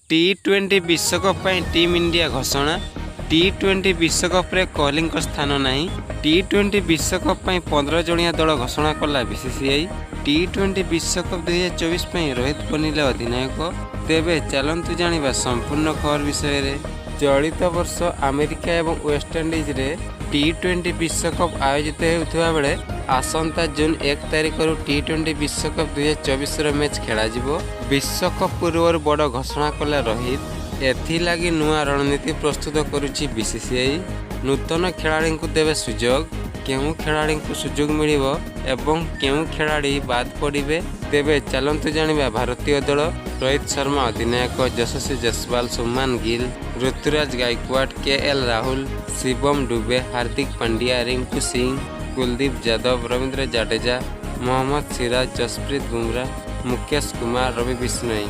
टी20 विश्वकप ପାଇଁ team India घोषणा। टी20 विश्वकप रे कोहली स्थान नहीं। टी20 विश्वकप ପାଇଁ 15 जणिया दल घोषणा कला बीसीसीआई। टी20 विश्वकप 2024 ପାଇଁ रोहित बनिले अधिनायक। तेबे चलंतु जानिबा संपूर्ण खबर विषय रे। चलित वर्ष अमेरिका एवं वेस्टइंडीज रे टी20 विश्वकप आयोजित होउथुवा बेले आसंता जून 1 तारिख रु टी20 विश्वकप 2024 रो मैच खेला जिवो। विश्वकप पूर्व बड़ घोषणा कला रोहित। एथिलागी नुआ रणनीति प्रस्तुत करुछि बीसीसीआई। नूतन खेलाड़ी को देवे सुजोग। केउ खेलाड़ी को सुजोग मिलिबो एवं केउ खेलाड़ी बाद पड़िबे। तेबे चलंतु जानिबा भारतीय दल। रोहित शर्मा अधिनायक, यशस्वी जायसवाल, शुभमान गिल, ऋतुराज गायकवाड़, केएल राहुल, शिवम दुबे, हार्दिक पांड्या, रिंकू सिंह, कुलदीप यादव, रविंद्र जडेजा, मोहम्मद सिराज, जसप्रीत बुमराह, मुकेश कुमार, रवि बिश्नोई।